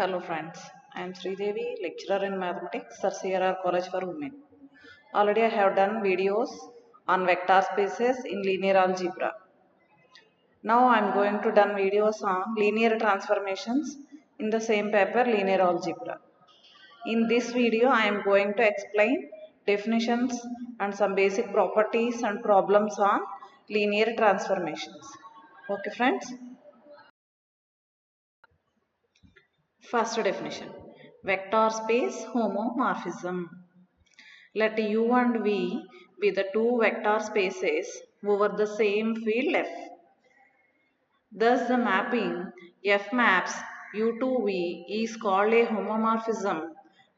Hello friends, I am Sridevi, lecturer in mathematics at CRR College for Women. Already I have done videos on vector spaces in linear algebra. Now I am going to done videos on linear transformations in the same paper linear algebra. In this video I am going to explain definitions and some basic properties and problems on linear transformations. Okay friends? First definition, vector space homomorphism. Let U and V be the two vector spaces over the same field F. Thus the mapping F maps U to V is called a homomorphism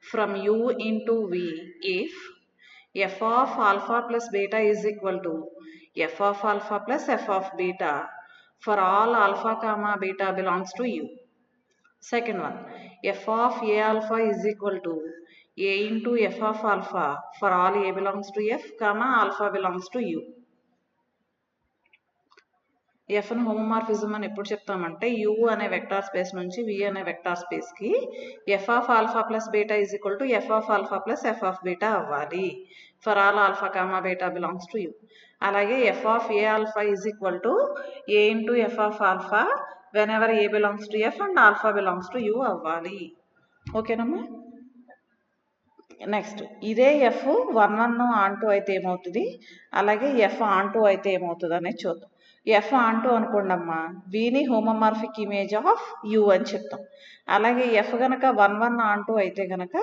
from U into V if F of alpha plus beta is equal to F of alpha plus F of beta for all alpha comma beta belongs to U. Second one, f of a alpha is equal to a into f of alpha for all a belongs to f, comma alpha belongs to u. f ను homomorphism అని ఎప్పుడు చెప్తామంటే u అనే vector space నుంచి v అనే vector space కి f of alpha plus beta is equal to f of alpha plus f of beta అవ్వాలి for all alpha comma beta belongs to u. అలాగే f of A alpha is equal to a into f of alpha whenever a belongs to f and alpha belongs to u అవ్వాలి. ఓకేనమ్మా. Next ఇదే F 1 on two అయితే ఏమవుతుంది, అలాగే F on two అయితే ఏమవుతుంది అనేది చూద్దాం. ఎఫ్ ఆన్ టూ అనుకోండి అమ్మా, వీని హోమోమార్ఫిక్ ఇమేజ్ ఆఫ్ యూ అని చెప్తాం. అలాగే ఎఫ్ గనక 1 ఆన్ టూ అయితే గనక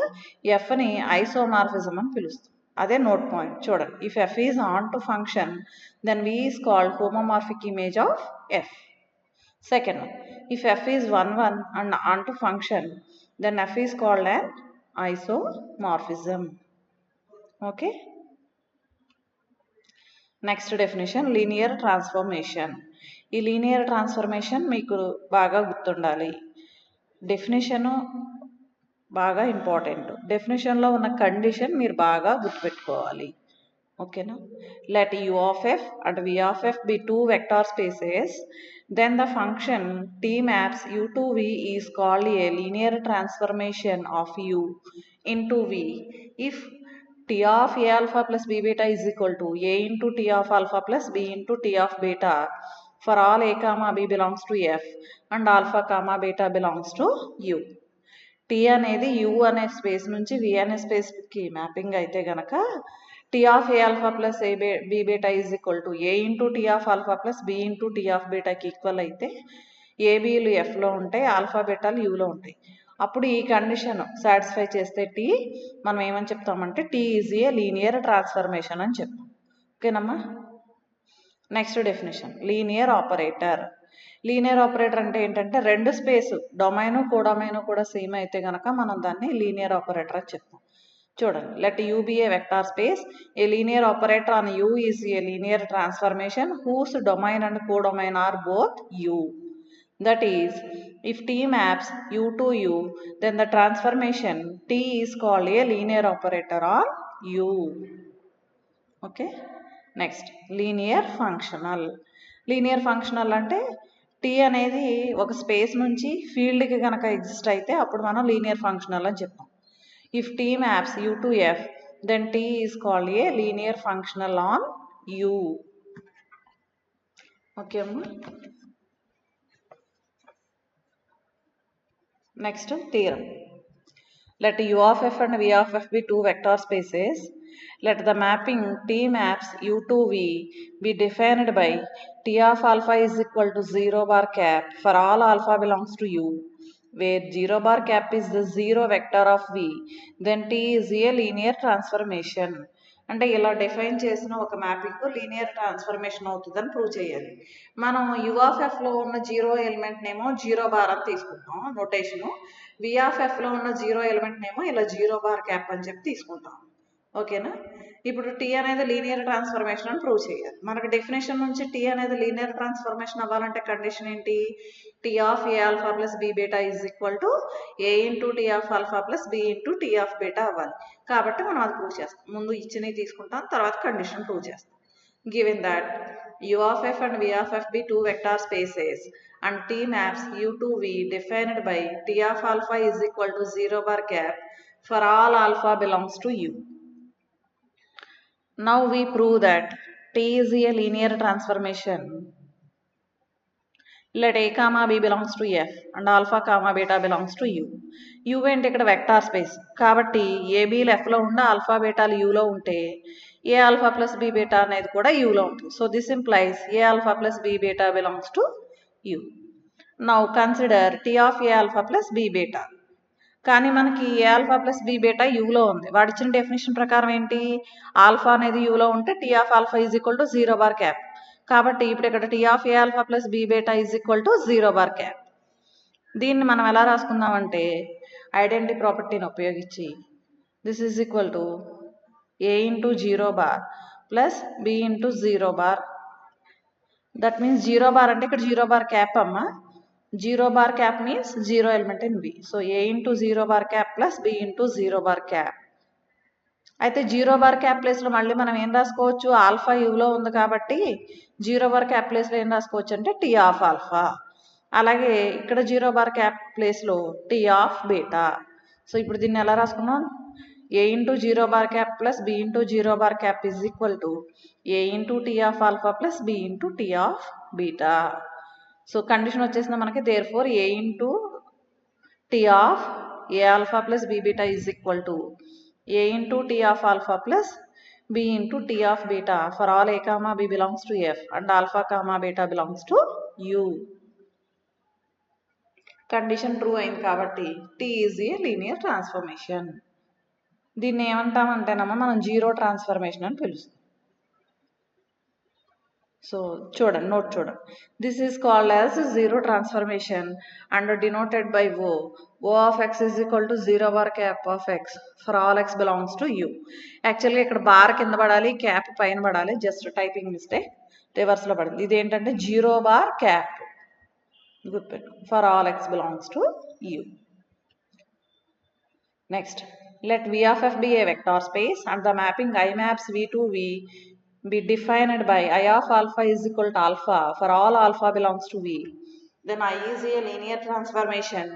ఎఫ్ని ఐసోమార్ఫిజం అని పిలుస్తాం. అదే నోట్ పాయింట్ చూడండి. If F is onto function then V is called homomorphic image of F. Second one, if f is 1 and onto function, then f is called an isomorphism. Okay. Next definition, linear transformation. ఈ linear transformation మీకు బాగా గుర్తుండాలి. Definition బాగా important. డెఫినేషన్లో ఉన్న condition మీరు బాగా గుర్తుపెట్టుకోవాలి. ఓకేనా. let u of f and v of f be two vector spaces, then the function t maps u to v is called a linear transformation of u into v if t of a alpha plus b beta is equal to a into t of alpha plus b into t of beta for all a comma b belongs to f and alpha comma beta belongs to u. t అనేది u అనే space నుంచి v అనే స్పేస్కి mapping అయితే గనక t of a alpha plus b beta is equal to a into t of alpha plus b into t of beta కి equal అయితే ఏబీలు ఎఫ్లో ఉంటాయి, alpha బీటాలు యూలో ఉంటాయి. అప్పుడు ఈ కండిషన్ సాటిస్ఫై చేస్తే టీ మనం ఏమని చెప్తామంటే T is a linear transformation అని చెప్తాం. ఓకేనమ్మా. Next definition, linear operator. Linear operator అంటే ఏంటంటే రెండు స్పేస్ డొమైను కోడొమైను కూడా సేమ్ అయితే కనుక మనం దాన్ని లీనియర్ ఆపరేటర్ అని చెప్తాం. చూడండి, let U be a vector space, a linear operator on U is a linear transformation whose domain and codomain are both U. That is if t maps u to u, then the transformation t is called a linear operator on u. Okay. Next linear functional. Linear functional అంటే tea అనేది ఒక space నుంచి ఫీల్డ్కి కనుక exist అయితే అప్పుడు మనం linear functional అని చెప్తాం. If T maps U to F then T is called a linear functional on U. Okay అమ్మా. Next theorem, let u of f and v of f be two vector spaces, let the mapping t maps u to v be defined by t of alpha is equal to 0 bar cap for all alpha belongs to u, where 0 bar cap is the zero vector of v, then t is a linear transformation. అంటే ఇలా define చేసిన ఒక mapping linear transformation అవుతుందని prove చేయాలి. మనం you of ఎఫ్లో ఉన్న zero ఎలిమెంట్నేమో zero bar అని తీసుకుంటాం నోటేషను, వి ఆఫ్ ఎఫ్లో ఉన్న జీరో ఎలిమెంట్నేమో ఇలా జీరో బార్ క్యాప్ అని చెప్పి తీసుకుంటాం. ఓకేనా. ఇప్పుడు టీ అనేది లీనియర్ ట్రాన్స్ఫర్మేషన్ అని ప్రూవ్ చేయాలి. మనకు డెఫినేషన్ నుంచి టీ అనేది లీనియర్ ట్రాన్స్ఫర్మేషన్ అవ్వాలంటే కండిషన్ ఏంటి, T of A alpha plus B beta is equal to A into T of alpha plus B into T of beta అవ్వాలి. కాబట్టి మనం అది ప్రూవ్ చేస్తాం. ముందు ఇచ్చినవి తీసుకుంటాం, తర్వాత కండిషన్ ప్రూవ్ చేస్తాం. given that u of f and v of f be two vector spaces and T maps u to v defined by T of alpha is equal to 0 bar gap for all alpha belongs to u. Now we prove that T is a linear transformation. Let a comma b belongs to f and alpha comma beta belongs to u. u అంటే ఇక్కడ vector space కాబట్టి A B లెఫ్ట్లో ఉండే alpha బీటాలు యూలో ఉంటే A alpha plus B beta అనేది కూడా యూలో ఉంటుంది. So this implies A alpha plus B beta belongs to U. Now consider T of A alpha plus B beta. కానీ మనకి A alpha plus B beta యూలో ఉంది. వాడు ఇచ్చిన డెఫినేషన్ ప్రకారం ఏంటి, ఆల్ఫా అనేది యూలో ఉంటే T of alpha is equal to 0 bar cap. కాబట్టి ఇప్పుడు ఇక్కడ T of A alpha plus B beta is equal to 0 bar cap. దీన్ని మనం ఎలా రాసుకుందామంటే ఐడెంటిటీ ప్రాపర్టీని ఉపయోగించి this is equal to A into 0 bar plus B into 0 bar. That means 0 bar అంటే ఇక్కడ 0 బార్ క్యాప్ అమ్మ. 0 bar cap means 0 element in B. So A into 0 bar cap plus B into 0 bar cap. అయితే 0 bar cap ప్లేస్లో మళ్ళీ మనం ఏం రాసుకోవచ్చు, alpha యూలో ఉంది కాబట్టి 0 బార్ క్యాప్ ప్లేస్లో ఏం రాసుకోవచ్చు అంటే టీ ఆఫ్ ఆల్ఫా. అలాగే ఇక్కడ 0 బార్ క్యాప్ ప్లేస్లో టీ ఆఫ్ బీటా. సో ఇప్పుడు దీన్ని ఎలా రాసుకున్నాం, a into 0 bar cap plus B into 0 bar cap is equal to A into T of alpha plus B into T of beta. So condition వచ్చేసింది మనకి, therefore a into T of A alpha plus B beta is equal to A into T of alpha plus b into t of beta for all a comma b belongs to f and alpha comma beta belongs to u. Condition true అయింది కాబట్టి t is a linear transformation. దీన్ని ఏమంటామంటేనమ్మా మనం zero transformation అని పిలుస్తాం. So చూడండి, note చూడండి. This is called as zero transformation and denoted by O. O of X is equal to 0 bar cap of X for all X belongs to U. యాక్చువల్గా ఇక్కడ bar కింద పడాలి, cap పైన పడాలి, జస్ట్ టైపింగ్ మిస్టేక్, రివర్స్లో పడింది. ఇదేంటంటే 0 bar cap, గుర్తుపెట్టు, for all X belongs to U. Next, let v of f be a vector space and the mapping I maps v to v be defined by I of alpha is equal to alpha for all alpha belongs to v. Then I is a linear transformation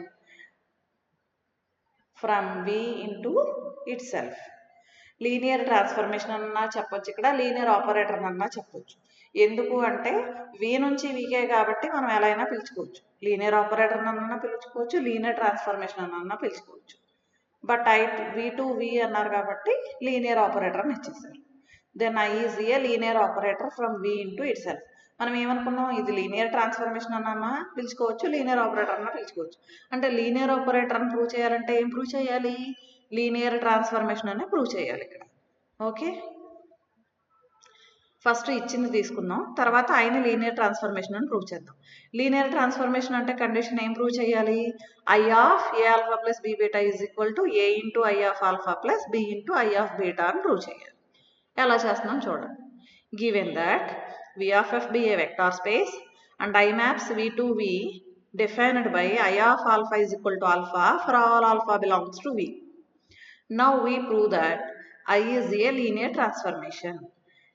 from v into itself. Linear transformation అన్నా చెప్పొచ్చు, ఇక్కడ linear operator అన్నా చెప్పొచ్చు. ఎందుకు అంటే v నుంచి vకే కాబట్టి మనం ఎలా అయినా పిలుచుకోవచ్చు. లీనియర్ ఆపరేటర్ అన్నా పిలుచుకోవచ్చు, లీనియర్ ట్రాన్స్ఫర్మేషన్ అన్నా పిలుచుకోవచ్చు. బట్ v to v అన్నారు కాబట్టి లీనియర్ ఆపరేటర్ అని ఇచ్చేసారు. Then I is a linear operator from v into itself. మనం ఏమనుకున్నాం, ఇది లీనియర్ ట్రాన్స్ఫర్మేషన్ అన్నా పిలుచుకోవచ్చు, లీనియర్ ఆపరేటర్ అన్నా పిలుచుకోవచ్చు. అంటే లీనియర్ ఆపరేటర్ అని ప్రూవ్ చేయాలంటే ఏం ప్రూవ్ చేయాలి, లీనియర్ ట్రాన్స్ఫర్మేషన్ అనే ప్రూవ్ చేయాలి ఇక్కడ. ఓకే, ఫస్ట్ ఇచ్చింది తీసుకుందాం, తర్వాత ఆయన లీనియర్ ట్రాన్స్ఫర్మేషన్ అని ప్రూవ్ చేద్దాం. లీనియర్ ట్రాన్స్ఫర్మేషన్ అంటే కండిషన్ ఏం ప్రూవ్ చేయాలి, I of A alpha plus B beta is equal to A into I of alpha plus B into I of beta అని ప్రూవ్ చేయాలి. ఎలా చేస్తున్నాం చూడండి. Given that v of f be a vector space and I maps v to v defined by I of alpha is equal to alpha for all alpha belongs to v. Now we prove that I is a linear transformation.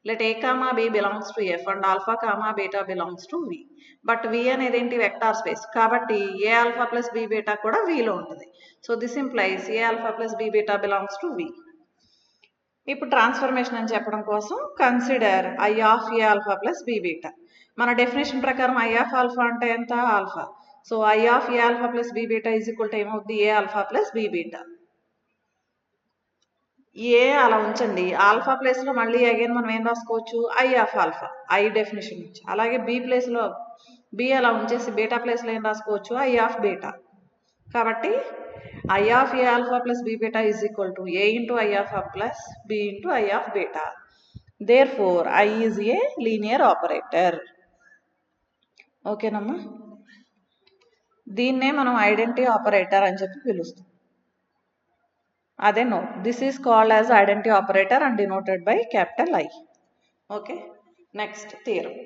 Let a comma b belongs to f and alpha comma beta belongs to v. But v అనేది ఏంటి, vector space కాబట్టి A alpha plus B beta కూడా vలో ఉంటుంది. So this implies A alpha plus B beta belongs to v. ఇప్పుడు transformation అని చెప్పడం కోసం consider I of A alpha plus B beta. మన డెఫినేషన్ ప్రకారం ఐ ఆఫ్ ఆల్ఫా అంటే ఎంత, alpha. So I of A alpha plus B beta is equal to ఏమవుతుంది, A alpha plus B beta. ఏ అలా ఉంచండి, ఆల్ఫా ప్లేస్లో మళ్ళీ అగైన్ మనం ఏం రాసుకోవచ్చు, I of alpha, I definition నుంచి. అలాగే బి ప్లేస్లో బి అలా ఉంచేసి బీటా ప్లేస్లో ఏం రాసుకోవచ్చు, ఐ ఆఫ్ బీటా. కాబట్టి I of A alpha plus B beta is equal to A into I of A plus B into I of beta. Therefore, I is a linear operator. Okay, namma? దీన్నే మనం identity operator అని చెప్పి పిలుస్తాం. అదే note, this is called as identity operator and denoted by capital I. Okay, next theorem.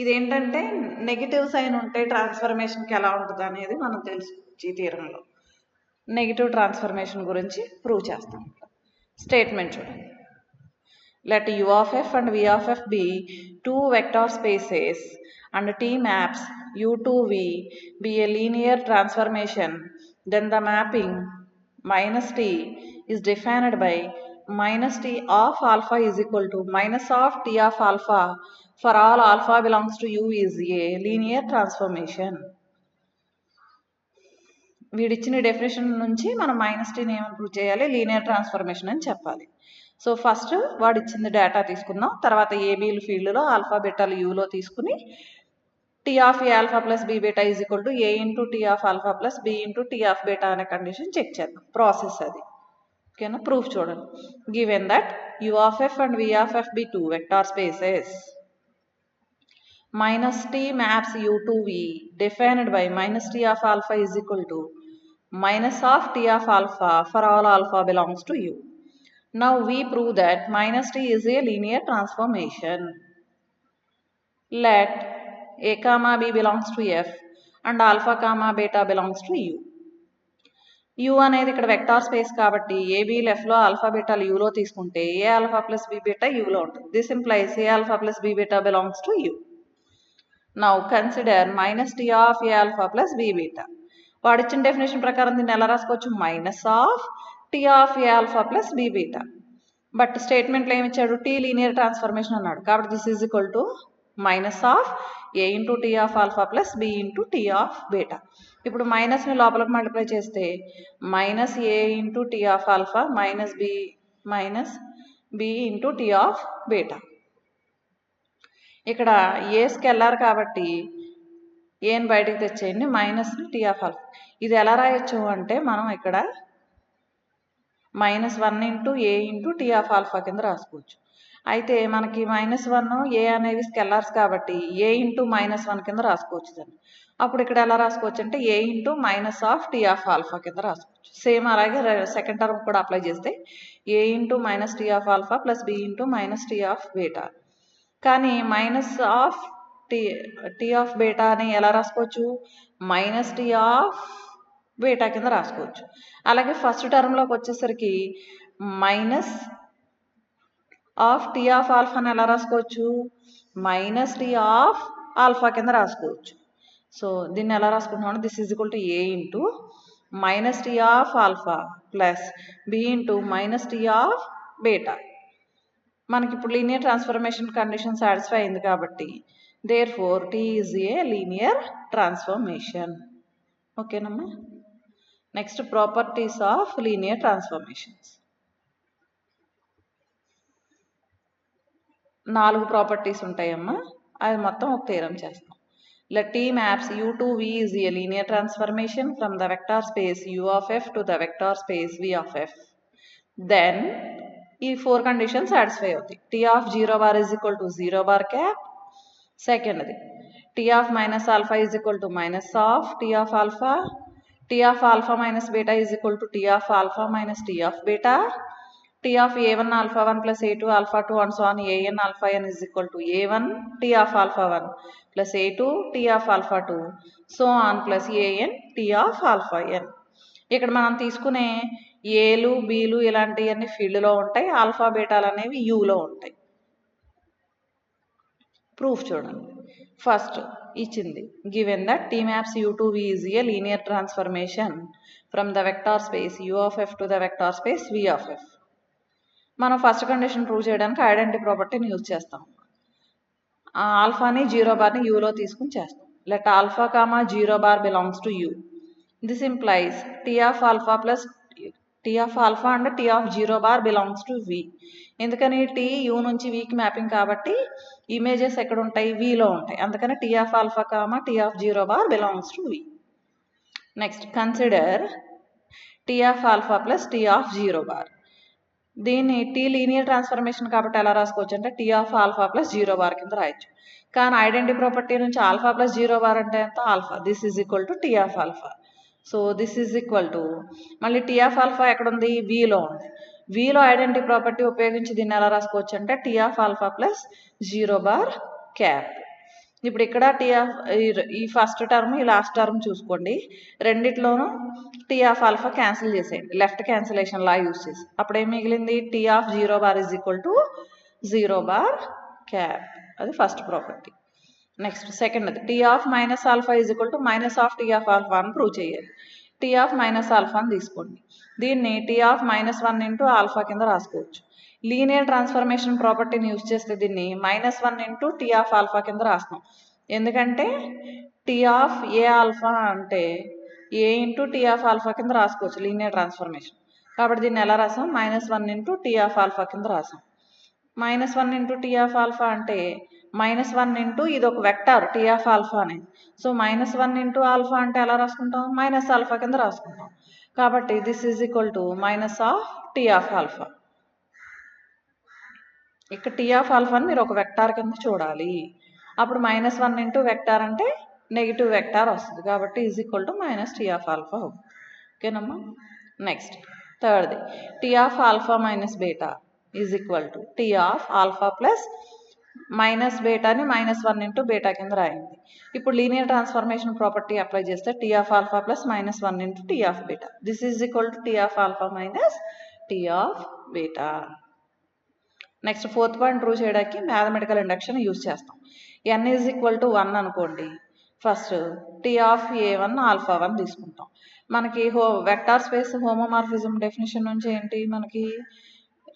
ఇదేంటంటే negative sign ఉంటే ట్రాన్స్ఫర్మేషన్కి ఎలా ఉంటుంది అనేది మనం తెలుసుకోవచ్చు. ఈ థియరంలో నెగిటివ్ ట్రాన్స్ఫర్మేషన్ గురించి ప్రూవ్ చేస్తాం. స్టేట్మెంట్ చూడండి. Let U of f and V of f be two vector spaces and T maps U to V be a linear transformation, then the mapping minus T is defined by minus T of alpha is equal to minus of T of alpha for all alpha belongs to U is a linear transformation. వీడిచ్చిన definition నుంచి మనం minus టీని ఏమని prove చేయాలి, linear transformation అని చెప్పాలి. So first వాడు ఇచ్చింది డేటా తీసుకుందాం, తర్వాత ఏబీలు ఫీల్డ్లో ఆల్ఫా బీటాలు యూలో తీసుకుని T of A alpha plus be beta is equal to A into T of alpha plus be into T of beta అనే కండిషన్ చెక్ చేద్దాం. ప్రాసెస్ అది. ఓకేనా, ప్రూఫ్ చూడండి. Given that U of F and V of F be two vector spaces minus t maps u to v defined by minus t of alpha is equal to minus of t of alpha for all alpha belongs to u. Now we prove that minus t is a linear transformation. Let a comma b belongs to f and alpha comma beta belongs to u. u అనేది ఇక్కడ vector space కాబట్టి A B లెఫ్ట్లో alpha బీటాలు యూలో తీసుకుంటే A alpha plus be beta యూలో ఉంటుంది. This implies A alpha plus be beta belongs to U. Now consider minus t of a alpha plus b beta. వాడిచ్చిన డెఫినేషన్ ప్రకారం దీన్ని ఎలా రాసుకోవచ్చు, minus of T of A alpha plus be beta. But స్టేట్మెంట్లో ఏమి ఇచ్చాడు, T linear transformation అన్నాడు కాబట్టి this is equal to minus of A into T of alpha plus be into T of beta. ఇప్పుడు మైనస్ని లోపలికి మల్టిప్లై చేస్తే minus a into T of alpha minus b into T of beta. ఇక్కడ a scalar కాబట్టి ఏని బయటకు తెచ్చేయండి, minus T of alpha. ఇది ఎలా రాయొచ్చు అంటే మనం ఇక్కడ -1 into A into T of alpha కింద రాసుకోవచ్చు. అయితే మనకి -1 ఏ అనేవి స్కెల్లార్స్ కాబట్టి ఏ ఇంటూ -1 కింద రాసుకోవచ్చు దాన్ని. అప్పుడు ఇక్కడ ఎలా రాసుకోవచ్చు అంటే ఏ into minus of T of alpha కింద రాసుకోవచ్చు. సేమ్ అలాగే సెకండ్ టర్మ్ కూడా అప్లై చేస్తే a into minus T of alpha plus B into minus T of beta. కానీ minus of T of beta అని ఎలా రాసుకోవచ్చు, మైనస్ టీ ఆఫ్ బీటా కింద రాసుకోవచ్చు. అలాగే ఫస్ట్ టర్మ్లోకి వచ్చేసరికి మైనస్ ఆఫ్ టీ ఆఫ్ ఆల్ఫాని ఎలా రాసుకోవచ్చు, మైనస్ టీ ఆఫ్ ఆల్ఫా కింద రాసుకోవచ్చు. సో దీన్ని ఎలా రాసుకుంటున్నాం, this is equal to A into minus T of alpha plus B into minus T of beta. మనకి ఇప్పుడు లీనియర్ ట్రాన్స్ఫర్మేషన్ కండిషన్ సాటిస్ఫై అయింది కాబట్టి therefore T is a linear transformation. ఓకేనమ్మా. Next properties of linear transformations. 4 properties ఉంటాయమ్మా, అది మొత్తం ఒక theorem చేస్తాం. Let T maps U to V is a linear transformation from the vector space U of f to the vector space V of f. Then ఈ 4 condition satisfy అవుతాయి. T of 0 bar is equal to 0 bar cap. సెకండ్ది T of minus alpha is equal to minus of T of alpha. T of alpha minus beta is equal to T of alpha minus T of beta. T of a one alpha 1 plus a two alpha 2 and so on a n alpha n is equal to a one T of alpha 1 plus ఏ2 tea of alpha 2 so on plus a n T of alpha n. ఇక్కడ మనం తీసుకునే ఏలు బీలు ఇలాంటివన్నీ ఫీల్డ్లో ఉంటాయి, alpha బీటాలు అనేవి యూలో ఉంటాయి. Proof చూడండి. ఫస్ట్ ఇచ్చింది given that T maps U to V is a linear transformation from the vector space U of F to the vector space V of F. మనం ఫస్ట్ కండిషన్ ప్రూవ్ చేయడానికి identity ప్రాపర్టీని use చేస్తాం. ఆల్ఫాని 0 బార్ని యూలో తీసుకుని చేస్తాం. Let alpha comma 0 bar belongs to U. This implies T of alpha plus T of alpha and T of 0 bar belongs to V. ఎందుకని టీ యూ నుంచి వీకి మ్యాపింగ్ కాబట్టి ఇమేజెస్ ఎక్కడ ఉంటాయి, వీలో ఉంటాయి. అందుకని T of alpha comma T of 0 bar belongs to V. Next consider T of alpha plus T of 0 bar. దీన్ని T linear transformation కాబట్టి ఎలా రాసుకోవచ్చు అంటే T of alpha plus 0 bar కింద రాయొచ్చు. కానీ ఐడెంటిటీ ప్రాపర్టీ నుంచి ఆల్ఫా ప్లస్ 0 బార్ అంటే ఎంత, alpha. This is equal to T of alpha. So this is equal to మళ్ళీ టీ ఆఫ్ ఆల్ఫా ఎక్కడుంది, వీలో ఉంది. వీలో ఐడెంటిటీ ప్రాపర్టీ ఉపయోగించి దీన్ని ఎలా రాసుకోవచ్చు అంటే T of alpha plus 0 bar cap. ఇప్పుడు ఇక్కడ టీ ఆఫ్ ఈ ఫస్ట్ టర్మ్ ఈ లాస్ట్ టర్మ్ చూసుకోండి, రెండిట్లోనూ టీ ఆఫ్ ఆల్ఫా క్యాన్సిల్ చేసేయండి లెఫ్ట్ క్యాన్సిలేషన్ లా యూజ్ చేసి. అప్పుడు ఏం మిగిలింది, T of 0 bar is equal to 0 bar cap. అది ఫస్ట్ ప్రాపర్టీ. నెక్స్ట్ సెకండ్ అది T of minus alpha is equal to minus of T of alpha అని prove చేయాలి. T of minus alpha అని తీసుకోండి. దీన్ని టీ ఆఫ్ -1 ఇంటూ ఆల్ఫా కింద రాసుకోవచ్చు. Linear transformation ప్రాపర్టీని యూజ్ చేస్తే దీన్ని -1 ఇంటూ టీ ఆఫ్ ఆల్ఫా కింద రాస్తాం. ఎందుకంటే టీ ఆఫ్ ఏ ఆల్ఫా అంటే ఏ ఇంటూ టీ ఆఫ్ ఆల్ఫా కింద రాసుకోవచ్చు లీనియర్ ట్రాన్స్ఫర్మేషన్. కాబట్టి దీన్ని ఎలా రాసాం? -1 ఇంటూ టీ ఆఫ్ ఆల్ఫా కింద రాసాం. -1 ఇంటూ టీ ఆఫ్ ఆల్ఫా అంటే -1 ఇంటూ ఇది ఒక వెక్టార్ టీ ఆఫ్ ఆల్ఫా అనేది. సో -1 ఇంటూ ఆల్ఫా అంటే ఎలా రాసుకుంటాం? మైనస్ ఆల్ఫా కింద రాసుకుంటాం. కాబట్టి this is equal to minus of T of alpha. ఇక్కడ టీ ఆఫ్ ఆల్ఫాని మీరు ఒక వెక్టార్ కింద చూడాలి. అప్పుడు -1 ఇంటూ వెక్టార్ అంటే నెగిటివ్ వెక్టార్ వస్తుంది. కాబట్టి is equal to minus T of alpha. ఓకేనమ్మా. నెక్స్ట్ థర్డ్ది T of alpha minus beta is equal to T of alpha plus minus బీటాని -1 ఇంటూ బీటా కింద రాయింది. ఇప్పుడు లీనియర్ ట్రాన్స్ఫర్మేషన్ ప్రాపర్టీ అప్లై చేస్తే T of alpha plus -1 into T of beta. This is equal to T of alpha minus T of beta. Next fourth point prove చేయడానికి mathematical induction use చేస్తాం. n is equal to 1 అనుకోండి. First T of a1 alpha 1 తీసుకుంటాం. మనకి vector space homomorphism definition నుంచి ఏంటి? మనకి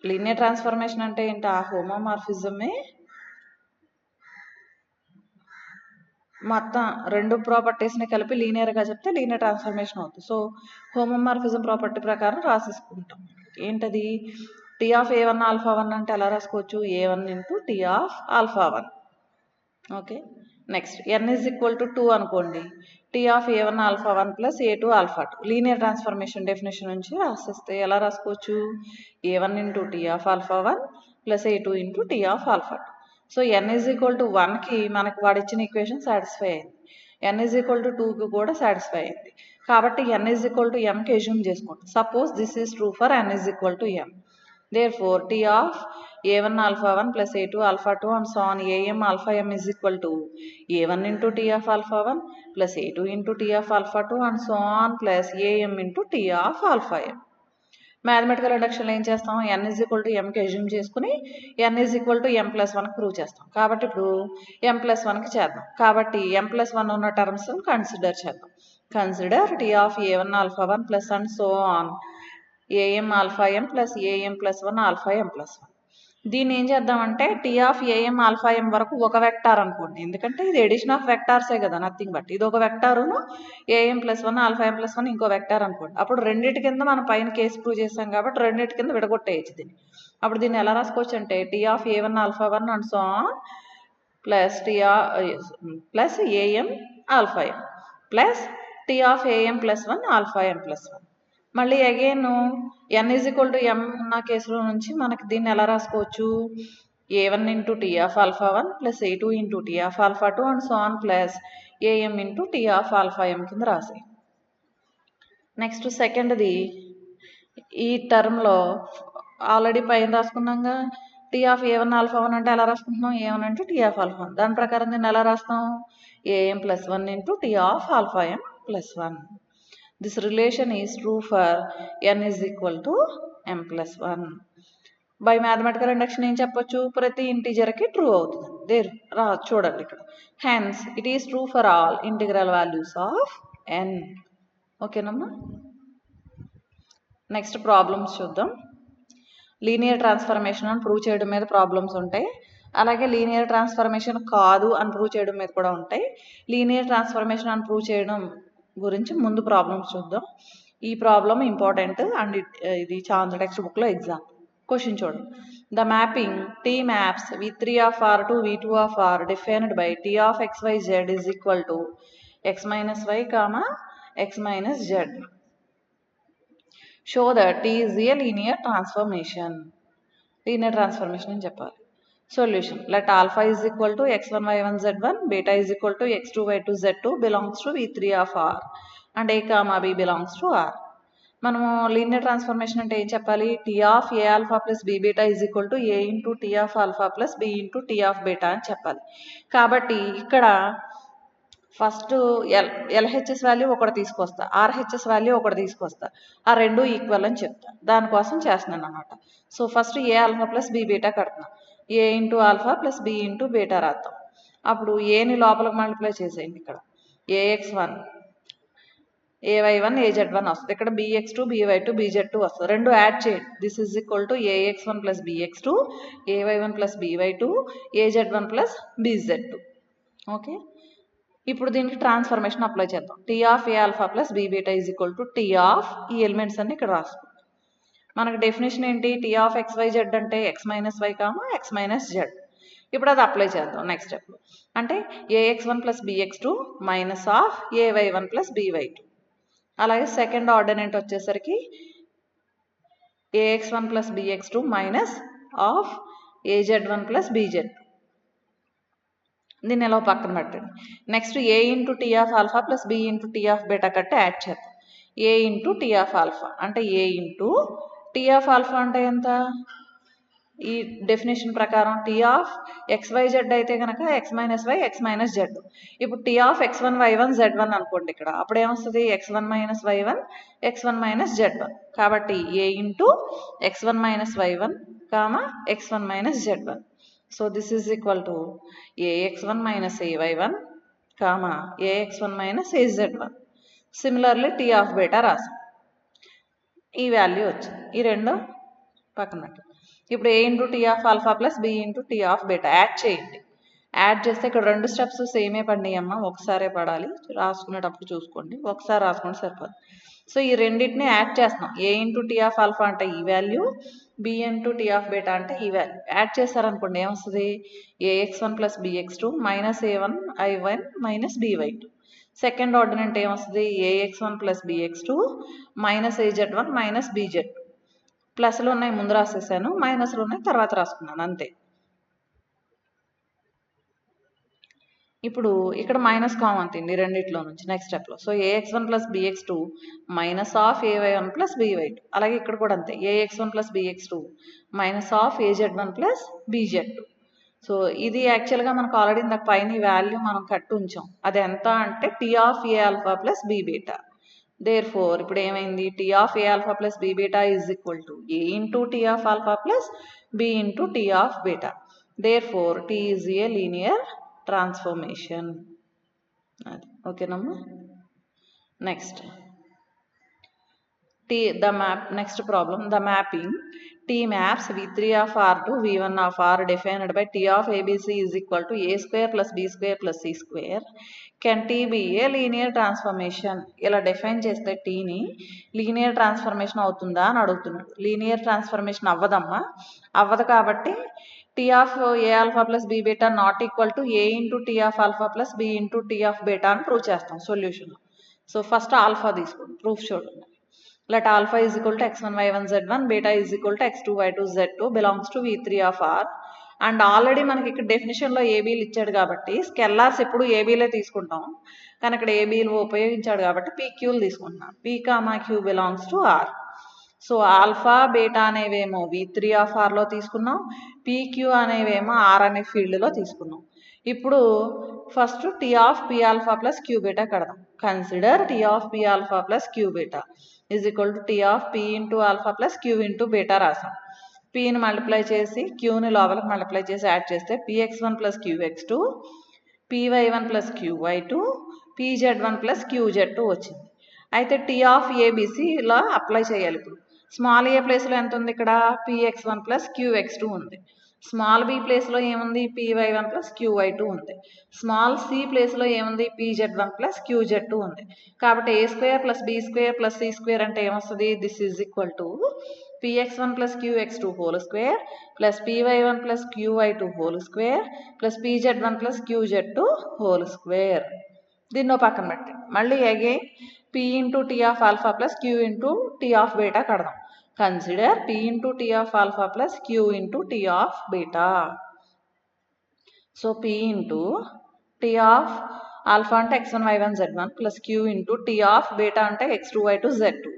linear transformation అంటే ఏంటి? ఆ హోమోమార్ఫిజమే మొత్తం రెండు ప్రాపర్టీస్ని కలిపి లీనియర్గా చెప్తే లీనియర్ ట్రాన్స్ఫర్మేషన్ అవుతుంది. సో హోమోమార్ఫిజం ప్రాపర్టీ ప్రకారం రాసేసుకుంటాం. ఏంటది? టీ ఆఫ్ a1 ఆల్ఫా 1 అంటే ఎలా రాసుకోవచ్చు? a1 into T of alpha 1. Okay. Next n is equal to 2 అనుకోండి. T of a1 alpha 1 plus a2 alpha 2 linear transformation definition నుంచి రాసేస్తే ఎలా రాసుకోవచ్చు? a1 into T of alpha 1 plus a2 into T of alpha 2. So n is equal to 1కి మనకు వాడిచ్చిన equation satisfy అయింది. n is equal to 2కి కూడా సాటిస్ఫై అయింది. కాబట్టి n ఈజ్ ఈక్వల్ టు mకి అజ్యూమ్ చేసుకుంటాం. Suppose this is true for n is equal to m. Therefore, T of a1 alpha 1 plus a2 alpha 2 and so on am alpha m is equal to a1 into T of alpha 1 plus a2 into T of alpha 2 and so on plus am into T of alpha m. Mathematical ఇండక్షన్లో ఏం చేస్తాం? n is equal to mకి assume చేసుకుని n is equal to m plus 1కి prove చేస్తాం. కాబట్టి ఇప్పుడు m plus 1కి చేద్దాం. కాబట్టి m ప్లస్ 1 ఉన్న టర్మ్స్ కన్సిడర్ చేద్దాం. Consider T of a1 alpha 1 plus and so on am alpha m plus am plus 1 alpha m plus 1. దీన్ని ఏం చేద్దామంటే T of am alpha m వరకు ఒక వెక్టార్ అనుకోండి. ఎందుకంటే ఇది ఎడిషన్ ఆఫ్ వెక్టార్సే కదా, నథింగ్ బట్ ఇది ఒక వెక్టారును am plus 1 alpha m plus 1 ఇంకో వెక్టార్ అనుకోండి. అప్పుడు రెండింటి కింద మనం పైన కేసు ప్రూవ్ చేసాం కాబట్టి రెండింటి కింద విడగొట్టేయచ్చు దీన్ని. అప్పుడు దీన్ని ఎలా రాసుకోవచ్చు అంటే T of a1 alpha 1 and so on plus plus am alpha m plus T of am plus 1 alpha m plus 1. మళ్ళీ again n is equal to m ఉన్న కేసులో నుంచి మనకి దీన్ని ఎలా రాసుకోవచ్చు? a1 into T of alpha 1 plus a2 into T of alpha 2 and so on plus am into T of alpha m కింద రాసాయి. Next సెకండ్ది ఈ టర్మ్లో ఆల్రెడీ పైన రాసుకున్నాగా టీ ఆఫ్ a1 ఆల్ఫా 1 అంటే ఎలా రాసుకుంటున్నాం? a1 into T of alpha 1. దాని ప్రకారం దీన్ని ఎలా రాస్తాం? am plus 1 into T of alpha m plus 1. This relation is true for n is equal to m plus 1. By mathematical induction ఏం చెప్పొచ్చు? ప్రతి ఇంటీజర్కి ట్రూ అవుతుంది. చూడండి ఇక్కడ. Hence, it is true for all integral values of n. ఓకేనమ్మా. Next problems చూద్దాం. Linear transformation అని prove చేయడం మీద ప్రాబ్లమ్స్ ఉంటాయి. అలాగే లీనియర్ ట్రాన్స్ఫర్మేషన్ కాదు అని ప్రూవ్ చేయడం మీద కూడా ఉంటాయి. లీనియర్ ట్రాన్స్ఫర్మేషన్ అని ప్రూవ్ చేయడం గురించి ముందు ప్రాబ్లమ్స్ చూద్దాం. ఈ ప్రాబ్లమ్ ఇంపార్టెంట్ అండ్ ఇది ఛాన్స్ టెక్స్ట్ బుక్లో ఎగ్జామ్. క్వశ్చన్ చూడండి. The mapping T maps v3 of r to v2 of r defined by t of xyz is equal to x minus y comma x minus z. Show that t is a linear transformation. Linear transformation అని చెప్పాలి. Solution. Let alpha is equal to x1 y1 z1, beta is equal to x2 y2 z2 belongs to v3 of r and a comma b belongs to r. మనము linear transformation అంటే ఏం చెప్పాలి? T of A alpha plus B beta is equal to A into T of alpha plus B into T of beta అని చెప్పాలి. కాబట్టి ఇక్కడ first LHS value ఒకటి తీసుకొస్తా, ఆర్హెచ్ఎస్ వాల్యూ ఒకటి తీసుకొస్తా, ఆ రెండు ఈక్వల్ అని చెప్తా. దానికోసం చేస్తున్నాను అనమాట. So first a alpha plus B beta కడుతున్నా. A into alpha plus B into beta రాద్దాం. అప్పుడు ఏని లోపలికి మల్టిప్లై చేసేయండి. ఇక్కడ ఏఎక్స్1 ay1 az1 వస్తుంది. ఇక్కడ bx2 by2 bz2 వస్తుంది. రెండు యాడ్ చేయండి. This is equal to ax1 plus bx2 ay1 plus by2 az1 plus bz2. Okay, ఇప్పుడు దీనికి ట్రాన్స్ఫర్మేషన్ అప్లై చేద్దాం. T of A alpha plus be beta is equal to T of ఈ elements అన్ని ఇక్కడ రాసుకుంటాం. మనకు డెఫినేషన్ ఏంటి? టీ ఆఫ్ xyz అంటే x minus Y comma x minus Z. ఇప్పుడు అది అప్లై చేద్దాం నెక్స్ట్ స్టెప్లో. అంటే ax1 plus bx2 minus of ay1 plus by2. అలాగే సెకండ్ ఆర్డినెంట్ వచ్చేసరికి ax1 plus bx2 minus of az1 plus bz2. దీన్ని ఎలా పక్కన పెట్టండి. Next A into T of alpha plus B into T of beta కట్టి యాడ్ చేద్దాం. A into T of alpha అంటే ఏ into T of alpha అంటే ఎంత? ఈ డెఫినేషన్ ప్రకారం టీ ఆఫ్ XYZ అయితే కనుక x minus Y x minus Z. ఇప్పుడు T of x1 y1 z1 అనుకోండి. ఇక్కడ అప్పుడు ఏమొస్తుంది? x1 minus y1 x1 minus z1. కాబట్టి a into x1 minus y1 comma x1 minus z1. So this is equal to ax1 minus ay1 comma ax1 minus az1. Similarly T of beta రాసాం. ఈ value వచ్చింది. ఈ రెండు పక్కన పెట్టండి. ఇప్పుడు a into T of alpha plus B into T of beta add చేయండి. Add చేస్తే ఇక్కడ రెండు స్టెప్స్ సేమే పడినాయి అమ్మ, ఒకసారే పడాలి. రాసుకునేటప్పుడు చూసుకోండి, ఒకసారి రాసుకుంటే సరిపోదు. సో ఈ రెండింటిని యాడ్ చేస్తున్నాం. A into T of alpha అంటే ఈ value, b into T of beta అంటే ఈ వాల్యూ. యాడ్ చేశారనుకోండి ఏమొస్తుంది? ax1 plus bx2 minus a1 i1 minus by2. Second ordinate ఏమొస్తుంది? ax1 plus bx2 minus az1 minus bz2. ప్లస్లు ఉన్నాయి ముందు రాసేసాను, మైనస్లు ఉన్నాయి తర్వాత రాసుకున్నాను అంతే. ఇప్పుడు ఇక్కడ మైనస్ కామన్ తిండి రెండిట్లో నుంచి నెక్స్ట్ స్టెప్లో. So ax1 plus bx2 minus of ay1 plus by2. అలాగే ఇక్కడ కూడా అంతే, ax1 plus bx2 minus of az1 plus bz2. So ఇది యాక్చువల్గా మనకు ఆల్రెడీ ఇందాక పైన ఈ వాల్యూ మనం కట్టు ఉంచాం. అది ఎంత అంటే T of A alpha plus be beta. Therefore ఇప్పుడు ఏమైంది? T of A alpha plus be beta is equal to A into T of alpha plus B into T of beta. Therefore T is a linear transformation. అది ఓకేనమ్మా. Next next problem, the mapping T maps V3 of R to V1 of R defined by T of ABC is equal to A square plus B square plus C square. Can T be a linear transformation? ఇలా define చేస్తే టీని linear transformation అవుతుందా అని అడుగుతున్నాడు. Linear transformation అవ్వదమ్మా, అవ్వదు. కాబట్టి T of A alpha plus be beta not equal to A into T of alpha plus be into T of beta అని ప్రూవ్ చేస్తాం సొల్యూషన్లో. సో ఫస్ట్ ఆల్ఫా తీసుకోండి, ప్రూఫ్ చూడండి. Let alpha is equal to x1 y1 z1, beta is equal to x2 y2 z2 belongs to V3 of R. And already మనకి ఇక్కడ డెఫినేషన్లో ఏబీలు ఇచ్చాడు కాబట్టి స్కెల్లార్స్ ఎప్పుడు ఏబీలే తీసుకుంటాం, కానీ ఇక్కడ ఏబీలు ఉపయోగించాడు కాబట్టి పీక్యూలు తీసుకుంటున్నాం. P comma q belongs to R. So alpha beta అనేవేమో V3 ఆఫ్ ఆర్లో తీసుకున్నాం, పీక్యూ అనేవేమో ఆర్ అనే ఫీల్డ్లో తీసుకున్నాం. ఇప్పుడు first T of p alpha plus q beta కడదాం. Consider T of p alpha plus q beta is equal to T of p into alpha plus queue into beta రాసాం. పీని మల్టిప్లై చేసి క్యూని లోపలికి మల్టిప్లై చేసి యాడ్ చేస్తే px1 plus qx2 py1 plus qy2 pz1 plus qz2 వచ్చింది. అయితే tea of ABC ఇలా apply చేయాలి. ఇప్పుడు స్మాల్ ఏ ప్లేస్లో ఎంత ఉంది? ఇక్కడ px1 ప్లస్ qx2 ఉంది. స్మాల్ బి ప్లేస్లో ఏముంది? py1 ప్లస్ qy2 ఉంది. స్మాల్ సి ప్లేస్లో ఏముంది? pz1 ప్లస్ qz2 ఉంది. కాబట్టి A square plus B square plus C square అంటే ఏమొస్తుంది? This is equal to px1 plus qx2 whole square plus py1 plus qy2 whole square plus pz1 plus qz2 whole square. దీన్నో పక్కన పెట్టి మళ్ళీ again p into T of alpha plus queue into T of beta కడదాం. Consider p into T of alpha plus queue into T of beta. So p into T of alpha అంటే x1 y1 z1 plus queue into T of beta అంటే x2 y2 z2.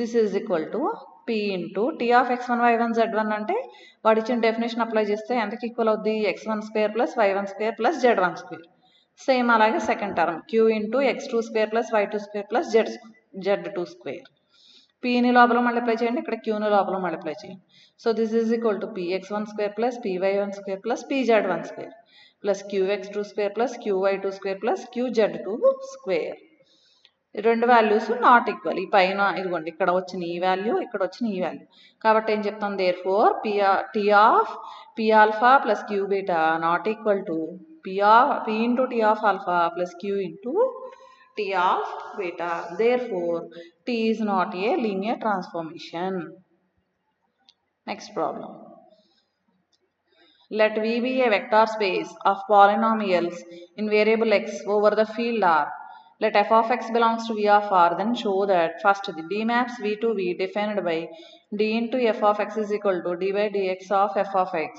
This is equal to p into T of x1 y1 z1 అంటే వాడు ఇచ్చిన definition apply చేస్తే ఎంతకి equal అవుద్ది? x1 square plus y1 square plus z1 square. Same అలాగే second term q into x2 square plus y2 square plus z2 square. పీని లోపల multiply చేయండి, ఇక్కడ క్యూని లోపల మల్టిప్లై చేయండి. So this is equal to px1² plus py1² plus pz1² plus qx2² plus qy2² plus qz2². రెండు values not equal. ఈ పైన ఇదిగోండి ఇక్కడ వచ్చిన ఈ వాల్యూ, ఇక్కడ వచ్చిన ఈ వాల్యూ. కాబట్టి ఏం చెప్తాం, therefore T of p alpha plus q beta not equal to p into T of alpha plus queue into T of beta. Therefore T is not a linear transformation. Next problem. Let V be a vector space of polynomials in variable x over the field R. Let f of x belongs to V of R. Then show that first the D maps V to V defined by D into f of x is equal to d by dx of f of x.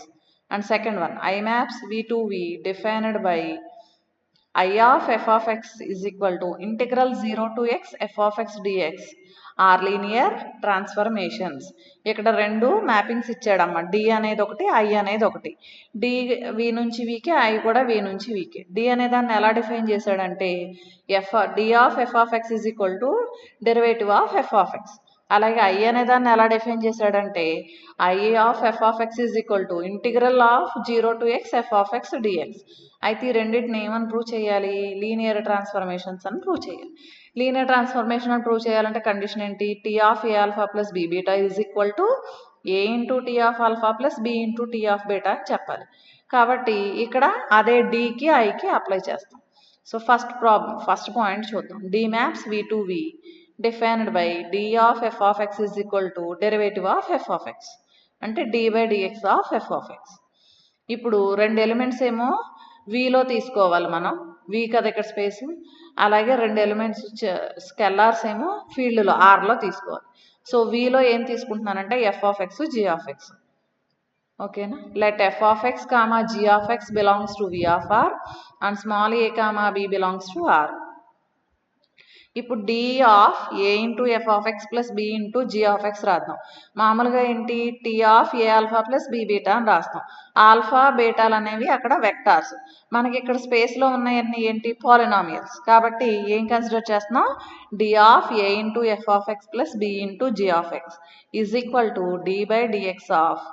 And second one, I maps V to V defined by I of f of x is equal to integral 0 to x f of x dx are linear transformations. ఇక్కడ రెండు mappings ఇచ్చాడమ్మ, D అనేది ఒకటి, I అనేది ఒకటి. D వి నుంచి వీకే, I కూడా వి నుంచి వీకే. D అనే దాన్ని ఎలా డిఫైన్ చేశాడంటే D of F of X is equal to derivative of F of x. అలాగే ఐ అనే దాన్ని ఎలా డిఫైన్ చేశాడంటే I of F of X is equal to integral of 0 to X F of X dx. అయితే ఈ రెండింటిని ఏమని prove చేయాలి, లీనియర్ ట్రాన్స్ఫర్మేషన్స్ అని ప్రూవ్ చేయాలి. లీనియర్ ట్రాన్స్ఫర్మేషన్ అని ప్రూవ్ చేయాలంటే కండిషన్ ఏంటి, T of A alpha plus B beta is equal to A into T of alpha plus B into T of beta అని చెప్పాలి. కాబట్టి ఇక్కడ అదే డికి ఐకి అప్లై చేస్తాం. సో ఫస్ట్ పాయింట్ చూద్దాం. D maps V to V defined by D of F of X is equal to derivative of F of X అంటే D by dx of F of X. ఇప్పుడు రెండు elements ఏమో విలో తీసుకోవాలి మనం, వి కదా ఇక్కడ space. అలాగే రెండు ఎలిమెంట్స్ స్కెల్లార్స్ ఏమో ఫీల్డ్లో ఆర్లో తీసుకోవాలి. సో విలో ఏం తీసుకుంటున్నానంటే F of X G of X. ఓకేనా. Let F of X comma G of X belongs to V of R and small A comma B belongs to R. ఇప్పుడు D of A into F of X plus B into G of X రాద్దాం. మామూలుగా ఏంటి, T of A alpha plus B beta అని రాస్తాం. Alpha బీటాలు అనేవి అక్కడ vectors, మనకి ఇక్కడ స్పేస్లో ఉన్నాయన్నీ ఏంటి, పాలినామియల్స్. కాబట్టి ఏం కన్సిడర్ చేస్తున్నాం, D of A into F of X plus B into G of X is equal to d by dx of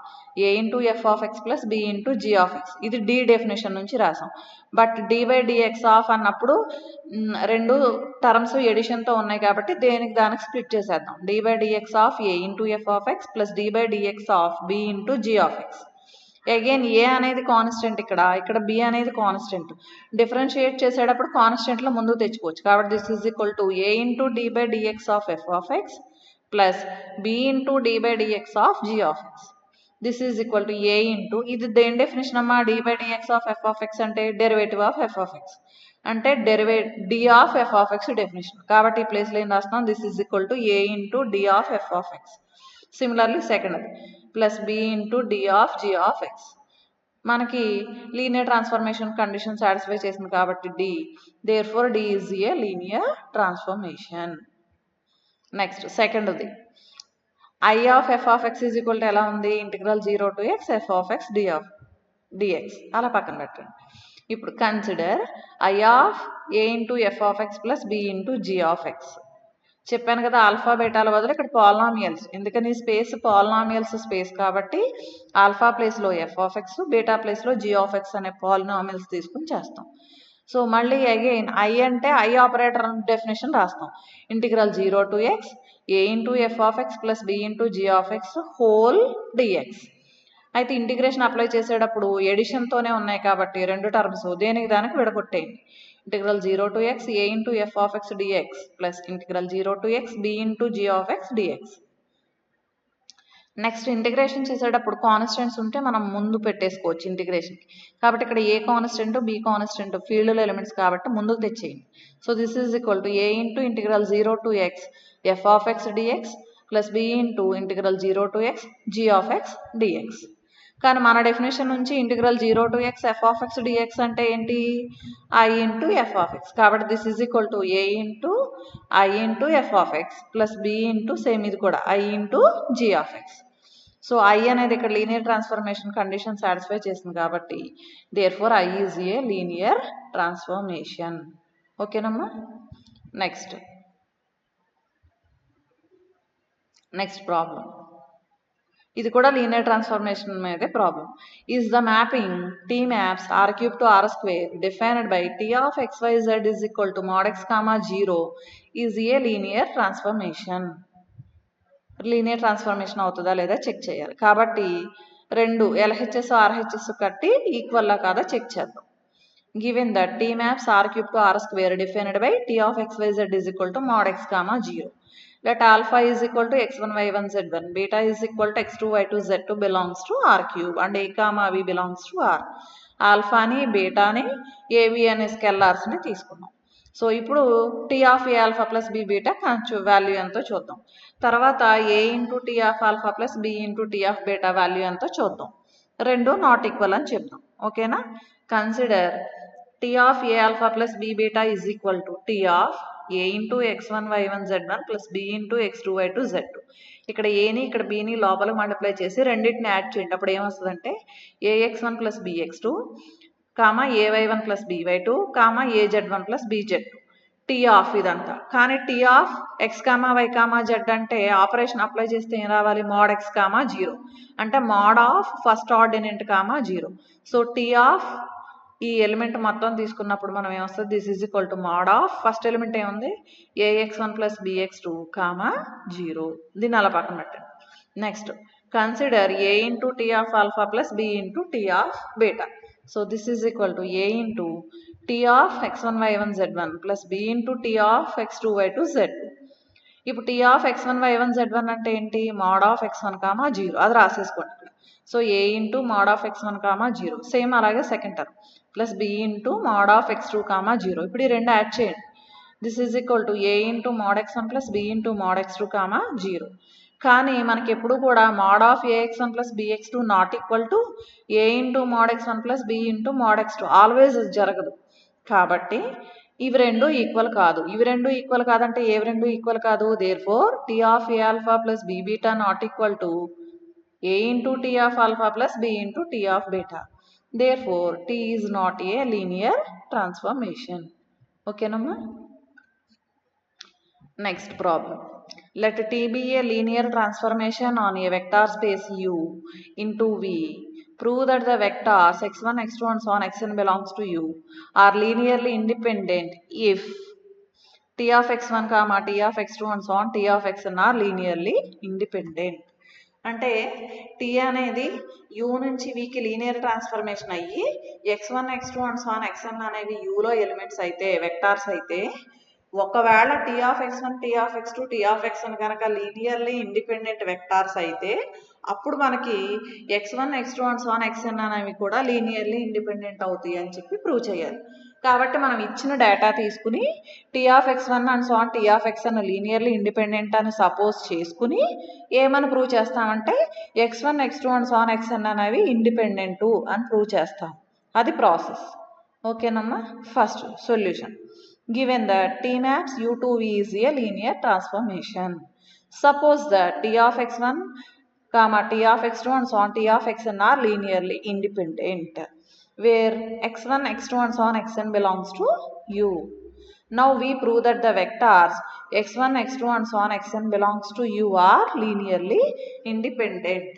A into F of X plus B into G of x. ఇది the definition నుంచి రాసాం. But d by dx of అన్నప్పుడు రెండు terms ఎడిషన్తో ఉన్నాయి కాబట్టి దేనికి దానికి split చేసేద్దాం. D by dx of A into F of X plus D by dx of B into G of X. Again A అనేది కాన్స్టెంట్, ఇక్కడ బి అనేది కాన్స్టెంట్. డిఫరెన్షియేట్ చేసేటప్పుడు కాన్స్టెంట్లో ముందుకు తెచ్చుకోవచ్చు. కాబట్టి this is equal to A into D by dx of F of X plus B into D by dx of G of X. This is equal to A into, ఇది దేని definition అమ్మా, D by dx of F of X అంటే derivative of F of X అంటే D of F of X definition. కాబట్టి ఈ ప్లేస్లో ఏం రాస్తున్నాం, this is equal to A into D of F of X. Similarly second అది plus B into D of G of X. మనకి linear transformation condition satisfy చేసింది కాబట్టి D, therefore D is a linear transformation. Next సెకండ్ది, I of F of X is equal to ఎలా ఉంది, integral 0 to X F of X D of DX. అలా పక్కన పెట్టండి. ఇప్పుడు consider I of A into F of X plus B into G of X. చెప్పాను కదా alpha బీటాల బదులు ఇక్కడ పాలినామియల్స్, ఎందుకని స్పేస్ పాలినామియల్స్ స్పేస్ కాబట్టి ఆల్ఫా ప్లేస్లో ఎఫ్ ఆఫ్ ఎక్స్, బీటా ప్లేస్లో జీ ఆఫ్ ఎక్స్ అనే పాలినామియల్స్ తీసుకుని చేస్తాం. సో మళ్ళీ అగైన్ ఐ అంటే ఐ ఆపరేటర్ డెఫినేషన్ రాస్తాం. Integral 0 to X A into F of X plus B into G of X whole DX. అయితే integration apply చేసేటప్పుడు ఎడిషన్తోనే ఉన్నాయి కాబట్టి రెండు టర్మ్స్ దేనికి దానికి విడగొట్టేయండి. Integral 0 to X A into F of X DX plus integral 0 to X B into G of X DX. Next integration చేసేటప్పుడు కాన్స్టెంట్స్ ఉంటే మనం ముందు పెట్టేసుకోవచ్చు ఇంటిగ్రేషన్కి. కాబట్టి ఇక్కడ ఏ కాన్స్టెంట్ బి కాన్స్టెంట్ ఫీల్డ్లో ఎలిమెంట్స్ కాబట్టి ముందుకు తెచ్చేయండి. So this is equal to A into integral 0 to X F of X DX plus B into integral 0 to X G of X DX. కానీ మన డెఫినేషన్ నుంచి integral 0 to X F of X DX అంటే ఏంటి, I into F of X. కాబట్టి this is equal to A into I into F of X plus B into same ఇది కూడా I into G of X. So I అనేది ఇక్కడ linear transformation condition satisfy చేస్తుంది కాబట్టి therefore I is a linear transformation. ఓకేనమ్మా. Next next problem, ఇది కూడా linear transformation మీదే problem. Is the mapping T maps R cube to R square defined by T of x y z is equal to mod X comma 0 is a linear transformation. Linear transformation అవుతుందా లేదా check చేయాలి. కాబట్టి రెండు LHS RHS కట్టి ఈక్వల్లా కాదా check చేద్దాం. Given that T maps R cube to R square defined by T of xyz is equal to mod x comma 0. Let alpha is equal to x1 y1 z1, beta is equal to x2 y2 z2 belongs to R cube and a comma b belongs to R. Alpha ని బీటాని ఏవి అనే స్కెల్లార్స్ని తీసుకున్నాం. So ఇప్పుడు T of A alpha plus B beta value ఎంతో చూద్దాం. తర్వాత A into T of alpha plus B into T of beta value ఎంతో చూద్దాం. రెండు నాట్ ఈక్వల్ అని చెప్దాం. ఓకేనా? Consider T of A alpha plus B beta is equal to T of A into x1 y1 z1 plus B into x2 y2 z2. ఇక్కడ ఏని ఇక్కడ బీని లోపల మల్టిప్లై చేసి రెండింటిని యాడ్ చేయండి. అప్పుడు ఏమొస్తుందంటే ax1 plus bx2 comma ay1 plus by2 comma az1 plus bz2 T of ఇదంతా. కానీ T of X comma Y comma Z అంటే ఆపరేషన్ అప్లై చేస్తే ఏం రావాలి? మోడ్ ఎక్స్ కామా 0 అంటే mod of first ordinate comma 0. So T of ఈ element మొత్తం తీసుకున్నప్పుడు మనం ఏమొస్తుంది? This is equal to mod of first element ఏముంది? ax1 plus bx2 comma 0. దీన్ని అలా పక్కన పెట్టండి. Next consider a into T of alpha plus B into T of beta. So this is equal to A into T of x1 y1 z1 plus B into T of x2 y2 z2. ఇప్పుడు T of x1 y1 z1 అంటే ఏంటి? Mod of x1 comma 0. అది రాసేసుకోండి. So A into mod of x1 comma 0 same అలాగే second term plus B into mod of x2 comma 0. ఇప్పుడు ఈ రెండు add చేయండి. This is equal to A into mod x1 plus B into mod x2 comma 0. కానీ మనకి ఎప్పుడు కూడా mod of ax1 plus bx2 not equal to A into mod x1 plus B into mod x2 always జరగదు. కాబట్టి ఇవి రెండు equal కాదు. ఇవి రెండు ఈక్వల్ కాదంటే ఏవి రెండు ఈక్వల్ కాదు? Therefore T of A alpha plus B beta not equal to a into T of alpha plus B into T of beta. Therefore, T is not a linear transformation. Okay, Namma? Next problem. Let T be a linear transformation on a vector space U into V. Prove that the vectors x1, x2 and so on xn belongs to U are linearly independent if T of x1, T of x2 and so on T of xn are linearly independent. అంటే tea అనేది you నుంచి వీకి linear transformation అయ్యి x1, x2 and so on xn అనేవి యూలో elements అయితే vectors అయితే ఒకవేళ T of x1, T of x2, T of xn కనుక linearly independent vectors అయితే అప్పుడు మనకి x1, x2 and so on xn అనేవి కూడా లీనియర్లీ ఇండిపెండెంట్ అవుతాయి అని చెప్పి ప్రూవ్ చేయాలి. కాబట్టి మనం ఇచ్చిన డేటా తీసుకుని T of x1 and so on T of xn linearly independent అని సపోజ్ చేసుకుని ఏమని ప్రూవ్ చేస్తామంటే x1, x2 and so on xn అనేవి ఇండిపెండెంట్ అని ప్రూవ్ చేస్తాం. అది ప్రాసెస్. ఓకేనమ్మా? First solution. Given that T maps U to V is a linear transformation. Suppose that T of x1, T of x2 and so on T of xn are linearly independent, where x1, x2 and so on xn belongs to U. Now we prove that the vectors x1, x2 and so on xn belongs to U are linearly independent.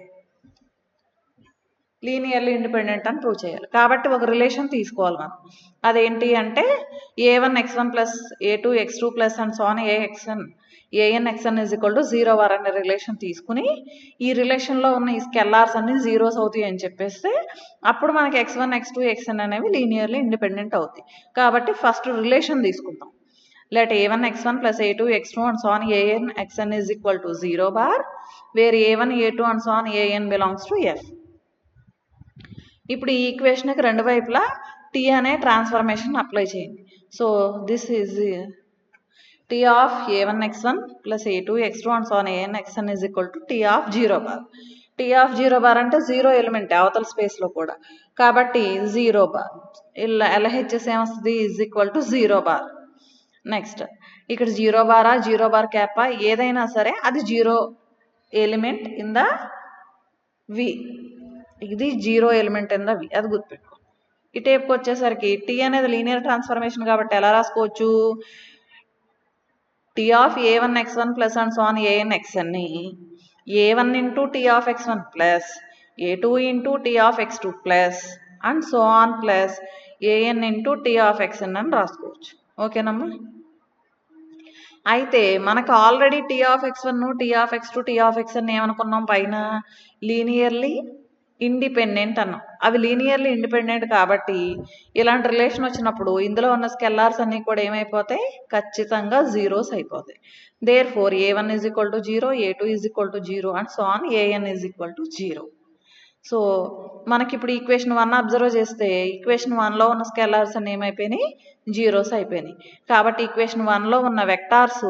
Linearly independent అని prove చేయాలి. కాబట్టి ఒక relation తీసుకోవాలి మనం. అదేంటి అంటే a1 x1 plus a2 x2 plus and so on an xn is equal to 0 వర్ అనే relation తీసుకుని ఈ రిలేషన్లో ఉన్న ఈ స్కెల్లార్స్ అన్ని జీరోస్ అవుతాయి అని చెప్పేస్తే అప్పుడు మనకి x1, x2, xn అనేవి లీనియర్లీ ఇండిపెండెంట్ అవుతాయి. కాబట్టి ఫస్ట్ రిలేషన్ తీసుకుందాం. Let a1 x1 plus a2 x2 and so on an xn is equal to 0 bar where a1 a2 and so on an belongs to f. ఇప్పుడు ఈ ఈక్వేషన్కి రెండు వైపులా T అనే ట్రాన్స్ఫర్మేషన్ అప్లై చేయండి. So this is T of a1 x1 plus a2 x2 and so on an xn is equal to T of 0 bar. T of 0 bar అంటే 0 element అవతల స్పేస్లో కూడా, కాబట్టి 0 బార్. ఇలా ఎల్హెచ్ఎస్ ఏమొస్తుంది? Is equal to 0 bar. Next ఇక్కడ 0 బారా 0 bar క్యాపా ఏదైనా సరే అది 0 ఎలిమెంట్ ఇన్ ద వి. ఇది 0 ఎలిమెంట్ ఇన్ ద వి, అది గుర్తుపెట్టుకో. ఈ టేప్కి వచ్చేసరికి టీ అనేది లీనియర్ ట్రాన్స్ఫర్మేషన్ కాబట్టి ఎలా రాసుకోవచ్చు? T of a1 x1 plus and so on an xn ని a1 into t of x1 plus a2 into t of x2 plus and so on plus an into t of xn అని రాసుకోవచ్చు. ఓకేనమ్మా. అయితే మనకు already T of x1 T of x2 T of xn ఏమనుకున్నాం పైన linearly independent అన్నాం. అవి linearly independent కాబట్టి ఇలాంటి రిలేషన్ వచ్చినప్పుడు ఇందులో ఉన్న స్కెల్లార్స్ అన్నీ కూడా ఏమైపోతాయి, ఖచ్చితంగా జీరోస్ అయిపోతాయి. Therefore a1 is equal to 0, a2 is equal to 0 and so on an is equal to 0. So మనకి ఇప్పుడు ఈక్వేషన్ 1 అబ్జర్వ్ చేస్తే ఈక్వేషన్ 1లో ఉన్న స్కెలార్స్ అన్ని ఏమైపోయినాయి, జీరోస్ అయిపోయినాయి. కాబట్టి ఈక్వేషన్ 1లో ఉన్న వెక్టార్స్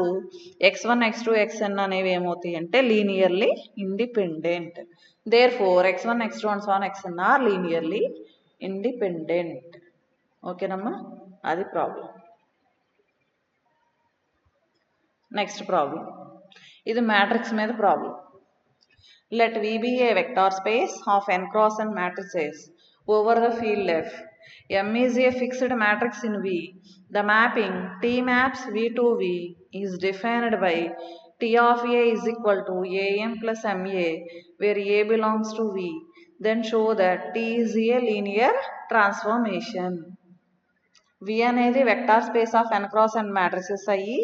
x1 x2 xn అనేవి ఏమవుతాయి అంటే linearly independent. Therefore x1 x2 and so on xn are linearly independent. ఓకేనమ్మా, అది ప్రాబ్లం. నెక్స్ట్ ప్రాబ్లం, ఇది మ్యాట్రిక్స్ మీద problem. Let V be a vector space of n cross n matrices over the field F. M is a fixed matrix in V. The mapping T maps V to V is defined by T of A is equal to AM plus MA, where A belongs to V. Then show that T is a linear transformation. V అనేది vector space of n cross n matrices అయ్యి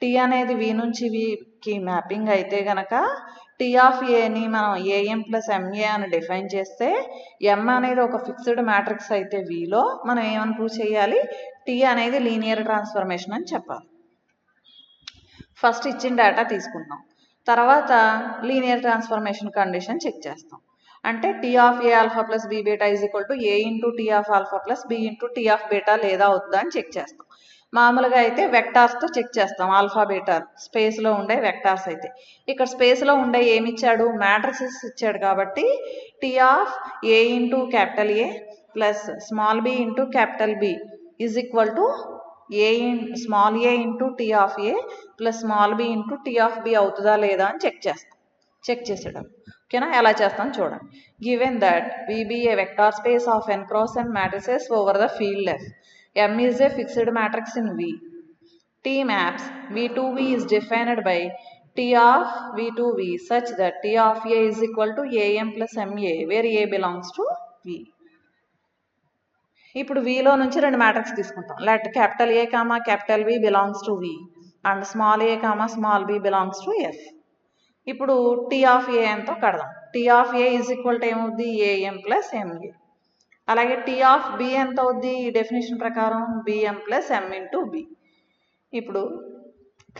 T అనేది V నుంచి Vకి mapping అయితే గనక T of ఏని మనం AM plus MA అని define చేస్తే M అనేది ఒక ఫిక్స్డ్ మ్యాట్రిక్స్ అయితే Vలో మనం ఏమని ప్రూవ్ చేయాలి, T అనేది లీనియర్ ట్రాన్స్ఫర్మేషన్ అని చెప్పాలి. ఫస్ట్ ఇచ్చిన డేటా తీసుకుంటాం, తర్వాత లీనియర్ ట్రాన్స్ఫర్మేషన్ కండిషన్ చెక్ చేస్తాం. అంటే T of A alpha plus B beta is equal to A into T of alpha plus B into T of beta లేదా వద్దా అని చెక్ చేస్తాం. మామూలుగా అయితే వెక్టార్స్తో చెక్ చేస్తాం, ఆల్ఫా బీటా స్పేస్లో ఉండే వెక్టార్స్ అయితే. ఇక్కడ స్పేస్లో ఉండే ఏమి ఇచ్చాడు, మ్యాట్రిసెస్ ఇచ్చాడు. కాబట్టి T of A into capital A plus small b into capital B is equal to small a into T of A plus small b into T of B అవుతుందా లేదా అని చెక్ చేస్తాం. చెక్ చేసేటప్పుడు ఓకేనా, ఎలా చేస్తాం చూడండి. Given that V be a vector space of n cross n matrices over the field F. M is a fixed matrix in V. T maps V to V is defined by T of V to V such that T of A is equal to AM plus MA, where A belongs to V. ఇప్పుడు Vలో నుంచి రెండు matrix తీసుకుంటాం. Let capital A comma capital B belongs to V and small A comma small b belongs to F. ఇప్పుడు T of A ఎంతో కడదాం. T of A is equal to ఏమవుద్ది, AM plus MA. అలాగే T of B ఎంత అవుద్ది, ఈ definition ప్రకారం BM plus M into B. ఇప్పుడు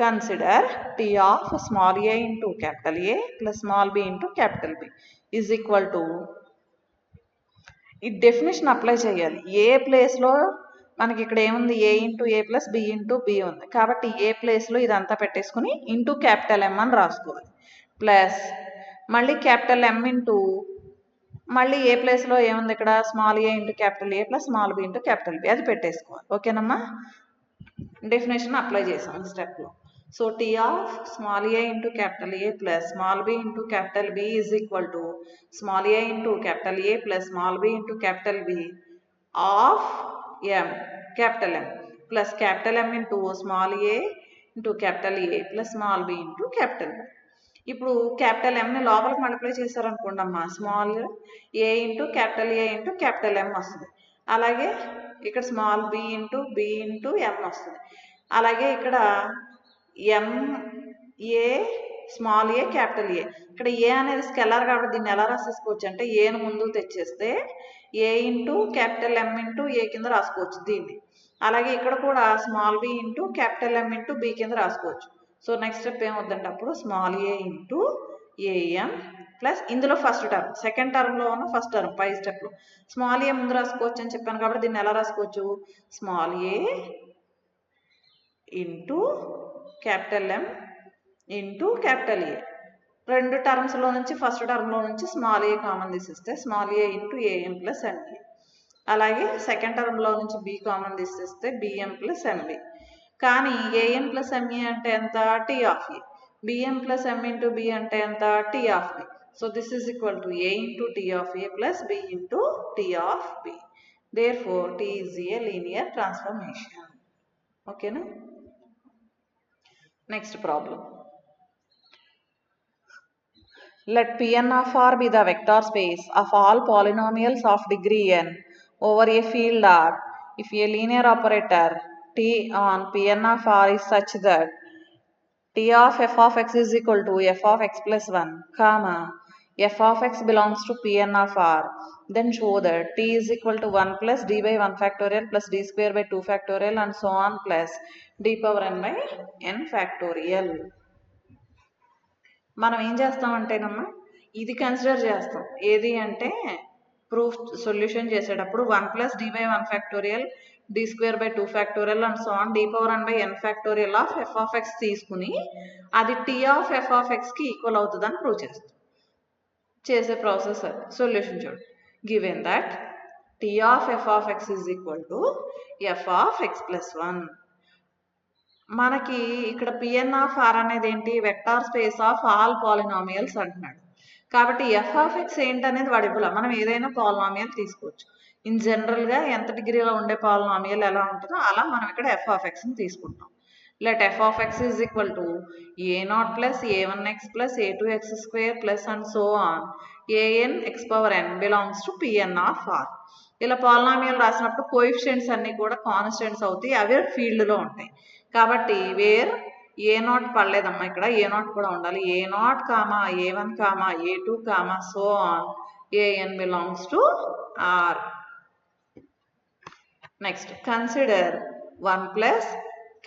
consider T of small a into capital A plus small b into capital B is equal to, ఈ definition apply చేయాలి. ఏ ప్లేస్లో మనకి ఇక్కడ ఏముంది, ఏ ఇంటూ ఏ ప్లస్ బి ఇంటూ బి ఉంది. కాబట్టి ఏ ప్లేస్లో ఇదంతా పెట్టేసుకుని ఇంటూ క్యాపిటల్ ఎం అని రాసుకోవాలి. ప్లస్ మళ్ళీ క్యాపిటల్ ఎం ఇంటూ మళ్ళీ ఏ ప్లేస్లో ఏముంది ఇక్కడ, small a into capital A plus small b into capital B, అది పెట్టేసుకోవాలి. ఓకేనమ్మా, డెఫినేషన్ అప్లై చేసాం ఈ స్టెప్లో. So T of small a into capital A plus small b into capital B is equal to small a into capital A plus small b into capital B of M capital M plus capital M into small a into capital A plus small b into capital B. ఇప్పుడు capital ఎంని లోపలికి multiply చేశారనుకోండి అమ్మా, small a into capital A into capital ఎం వస్తుంది. అలాగే ఇక్కడ small b into ఎం వస్తుంది. అలాగే ఇక్కడ ఎం ఏ స్మాల్ ఏ క్యాపిటల్ ఏ, ఇక్కడ ఏ అనేది స్కెలార్ కాబట్టి దీన్ని ఎలా రాసేసుకోవచ్చు అంటే ఏను ముందు తెచ్చేస్తే a into capital M into A కింద రాసుకోవచ్చు దీన్ని. అలాగే ఇక్కడ కూడా small b into capital M into B కింద రాసుకోవచ్చు. సో నెక్స్ట్ స్టెప్ ఏమవుతుందంటే అప్పుడు small a into AM plus ఇందులో ఫస్ట్ టర్మ్, సెకండ్ టర్మ్లో ఉన్న ఫస్ట్ టర్మ్ పై స్టెప్లో స్మాల్ ఏ ముందు రాసుకోవచ్చు అని చెప్పాను కాబట్టి దీన్ని ఎలా రాసుకోవచ్చు, small a into capital M into capital A. రెండు టర్మ్స్లో నుంచి ఫస్ట్ టర్మ్లో నుంచి స్మాల్ ఏ కామన్ తీసేస్తే small a into AM plus MA. అలాగే సెకండ్ టర్మ్లో నుంచి బి కామన్ తీసేస్తే బిఎం ప్లస్ ఎంబి. కానీ ఏఎం ప్లస్ ఎంఏ అంటే ఎంత, T of A. BM plus M into B అంటే ఎంత, T of B. So this is equal to A into T of A plus B into T of B. Therefore T is a linear transformation. ఓకేనా, next problem. Let Pn of R be the vector space of all polynomials of degree n over a field R if a linear operator T on Pn of R is such that T of f of x is equal to f of x plus 1, comma, f of x belongs to Pn of R. Then show that T is equal to 1 plus d by 1 factorial plus d square by 2 factorial and so on plus d power n by n factorial. మనం ఏం చేస్తామంటేనమ్మా ఇది consider చేస్తాం. ఏది అంటే proof solution చేసేటప్పుడు 1 plus d by 1 factorial d square by 2 factorial and so on d power n by n factorial of f of x తీసుకుని అది t of f of x కి ఈక్వల్ అవుతుందని ప్రూవ్ చేస్తాం. చేసే ప్రాసెస్ అది. Solution చూడండి. Given that t of f of x is equal to f of x plus 1. మనకి ఇక్కడ Pn ఆఫ్ R అనేది ఏంటి? Vector space of all polynomials అంటున్నాడు. కాబట్టి ఎఫ్ ఆఫ్ ఎక్స్ ఏంటనేది వాడు ఇవ్వాల. మనం ఏదైనా పాలినామియల్ తీసుకోవచ్చు. ఇన్ జనరల్గా ఎంత డిగ్రీలో ఉండే పాలినామియల్ ఎలా ఉంటుందో అలా మనం ఇక్కడ ఎఫ్ ఆఫ్ ఎక్స్ని తీసుకుంటాం. Let F of X is equal to a0 plus a1x plus a2x square plus and so on an x power n belongs to Pn of R. ఇలా పాలినామియల్ రాసినప్పుడు కోఎఫిషియెంట్స్ అన్ని కూడా కాన్స్టెంట్స్ అవుతాయి. అవే ఫీల్డ్లో ఉంటాయి. కాబట్టి wear a0 పడలేదమ్మా, ఇక్కడ a0 కూడా ఉండాలి. a0 comma a1 comma a2 comma so on an belongs to R. Next consider 1 plus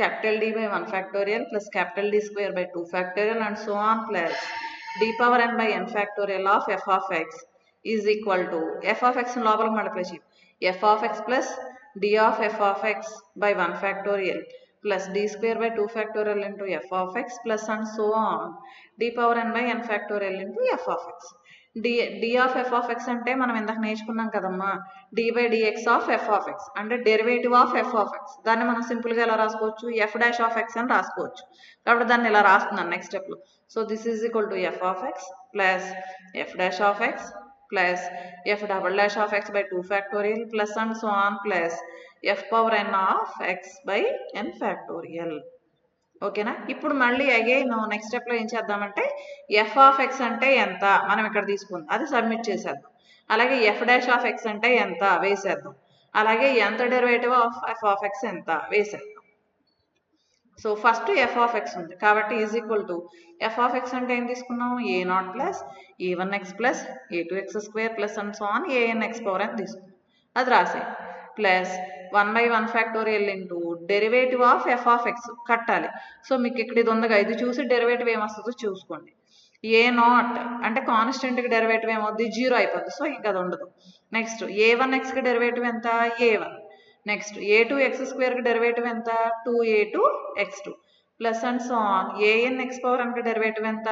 capital D by 1 factorial plus capital D square by 2 factorial and so on plus d power n by n factorial of f of x is equal to f of x లోపల multiply చేయి f of x plus d of f of x by 1 factorial plus d square by 2 factorial into f of x plus and so on d power n by n factorial into f of x. d of f of x అంటే మనం ఇందాక నేర్చుకున్నాం కదమ్మా, d by dx of f of x అంటే derivative of f of x. దాన్ని మనం సింపుల్గా ఎలా రాసుకోవచ్చు? f dash of x అని రాసుకోవచ్చు. కాబట్టి దాన్ని ఇలా రాస్తున్నాను నెక్స్ట్ స్టెప్లో. So this is equal to f of x plus f dash of x plus f double dash of x by 2 factorial plus and so on plus f power n of x by n factorial. ఓకేనా? ఇప్పుడు మళ్ళీ again next స్టెప్లో ఏం చేద్దామంటే F of X అంటే ఎంత మనం ఇక్కడ తీసుకుందాం, అది సబ్మిట్ చేసేద్దాం. అలాగే ఎఫ్ డాష్ ఆఫ్ ఎక్స్ అంటే ఎంత వేసేద్దాం. అలాగే ఎంత derivative of F of X ఎంత వేసేద్దాం. So first F of X ఉంది కాబట్టి is equal to f of X అంటే ఏం తీసుకున్నాం? a0 plus a1x plus a2x square plus and so on an x power n తీసుకున్నాం. అది రాసే plus 1 by 1 factorial into derivative of F of X కట్టాలి. So మీకు ఇక్కడ ఇది ఉందిగా, ఇది చూసి డెరివేటివ్ ఏమొస్తుందో చూసుకోండి. a0 అంటే కాన్స్టెంట్కి డెరివేటివ్ ఏమవుద్ది? 0 అయిపోద్ది. సో ఇంకా అది ఉండదు. నెక్స్ట్ a1xకి డెరివేటివ్ ఎంత? a1. నెక్స్ట్ a2x స్క్వేర్కి డెరివేటివ్ ఎంత? 2a2x2 plus and so on an x power nకి డెరివేటివ్ ఎంత?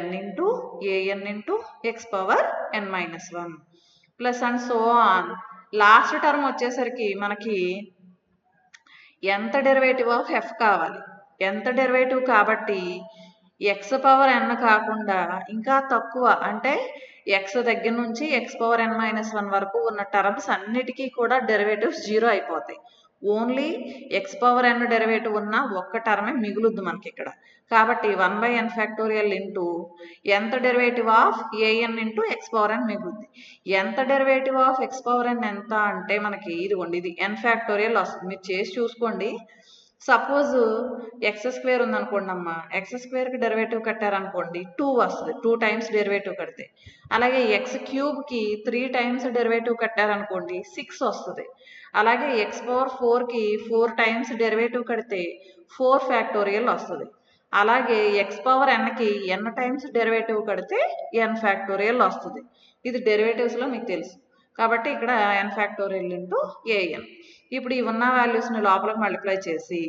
n into an into x power n minus 1 plus and so on. Last term వచ్చేసరికి మనకి ఎంత డెరివేటివ్ ఆఫ్ ఎఫ్ కావాలి? ఎంత derivative కాబట్టి X power n కాకుండా ఇంకా తక్కువ అంటే ఎక్స్ దగ్గర నుంచి ఎక్స్ పవర్ n మైనస్ 1 వరకు ఉన్న టర్మ్స్ అన్నిటికీ కూడా డెరివేటివ్స్ 0 అయిపోతాయి. Only X power n derivative ఉన్న ఒక్క టర్మే మిగులుద్ది మనకి ఇక్కడ. కాబట్టి 1 by n ఫ్యాక్టోరియల్ ఇంటూ ఎంత derivative of an into X power n మిగులుద్ది. ఎంత derivative of X power n ఎంత అంటే మనకి ఇదిగోండి, ఇది n ఫ్యాక్టోరియల్ వస్తుంది. మీరు చేసి చూసుకోండి. సపోజ్ ఎక్స్ స్క్వేర్ ఉందనుకోండి అమ్మా, ఎక్స్ స్క్వేర్కి డెరివేటివ్ కట్టారనుకోండి 2 వస్తుంది, 2 టైమ్స్ డెరివేటివ్ కడితే. అలాగే ఎక్స్ క్యూబ్కి 3 టైమ్స్ డెరివేటివ్ కట్టారనుకోండి 6 వస్తుంది. అలాగే ఎక్స్ పవర్ 4కి 4 టైమ్స్ డెరివేటివ్ కడితే 4 ఫ్యాక్టోరియల్ వస్తుంది. అలాగే ఎక్స్ పవర్ nకి n టైమ్స్ డెరివేటివ్ కడితే n ఫ్యాక్టోరియల్ వస్తుంది. ఇది డెరివేటివ్స్లో మీకు తెలుసు. కాబట్టి ఇక్కడ n ఫ్యాక్టోరియల్ ఇంటూ an. ఇప్పుడు ఈ ఉన్న వాల్యూస్ని లోపలికి మల్టిప్లై చేసి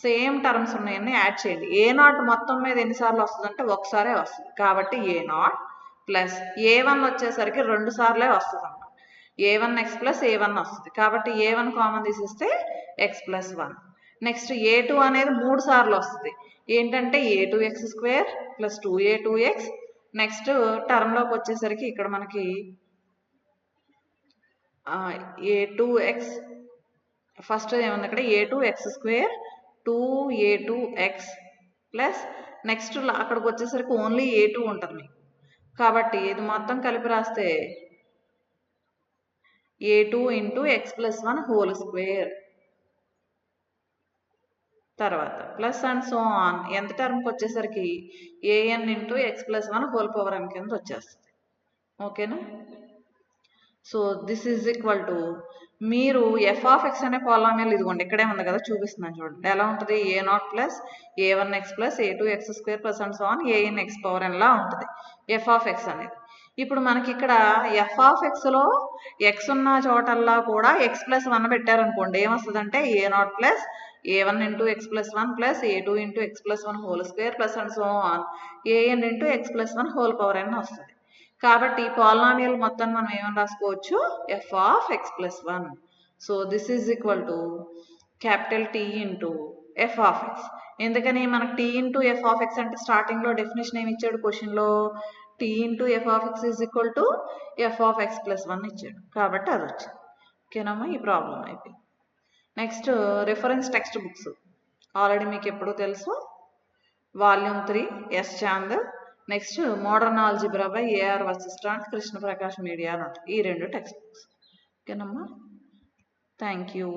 సేమ్ టర్మ్స్ ఉన్నాయన్నీ యాడ్ చేయండి. a0 మొత్తం మీద ఎన్నిసార్లు వస్తుందంటే ఒకసారే వస్తుంది. కాబట్టి a0 ప్లస్ a1 వచ్చేసరికి 2 సార్లే వస్తుంది అన్నమాట. a1x ప్లస్ a1 వస్తుంది. కాబట్టి a1 కామన్ తీసేస్తే x ప్లస్ 1. నెక్స్ట్ a2 అనేది 3 సార్లు వస్తుంది. ఏంటంటే a2x square plus 2a2x. Next టర్మ్లోకి వచ్చేసరికి ఇక్కడ మనకి a2x ఫస్ట్ ఏముంది ఇక్కడ a2x square 2a2x plus next అక్కడికి వచ్చేసరికి ఓన్లీ a2 ఉంటుంది మీకు. కాబట్టి ఇది మొత్తం కలిపి రాస్తే a2 into x plus 1 whole square, తర్వాత ప్లస్ అండ్ సో ఆన్ ఎంత టర్మ్కి వచ్చేసరికి an into x plus 1 whole power n కింద వచ్చేస్తుంది. ఓకేనా? So this is equal to మీరు ఎఫ్ ఆఫ్ ఎక్స్ అనే పాలినామియల్ ఇదిగోండి ఇక్కడే ఉంది కదా, చూపిస్తున్నాను చూడండి ఎలా ఉంటుంది. a0 plus a1x plus a2x square plus and so on an x power n లా ఉంటుంది ఎఫ్ ఆఫ్ ఎక్స్ అనేది. ఇప్పుడు మనకి ఇక్కడ ఎఫ్ ఆఫ్ ఎక్స్లో ఎక్స్ ఉన్న చోటల్లా కూడా ఎక్స్ ప్లస్ 1 పెట్టారనుకోండి ఏమొస్తుందంటే a0 plus a1 into x plus 1 plus a2 into x plus 1 whole square plus and so on an into x plus 1 whole power n వస్తుంది. కాబట్టి పాలినామియల్ మొత్తం మనం ఏమని రాసుకోవచ్చు, f of X plus 1. So this is equal to capital T into F of x. ఎందుకని మనకు T into F of X అంటే స్టార్టింగ్లో డెఫినేషన్ ఏమి ఇచ్చాడు క్వశ్చన్లో, T into F of X is equal to f of X plus 1 ఇచ్చాడు కాబట్టి అది వచ్చింది. ఓకేనమ్మా, ఈ ప్రాబ్లం అయిపోయింది. Next reference text books already మీకు ఎప్పుడూ తెలుసు, volume 3 S Chand, next modern algebra by AR Vashishtha, Krishna Prakash media అని ఉంటాయి ఈ 2 టెక్స్ట్ బుక్స్. ఓకేనమ్మా, థ్యాంక్ యూ.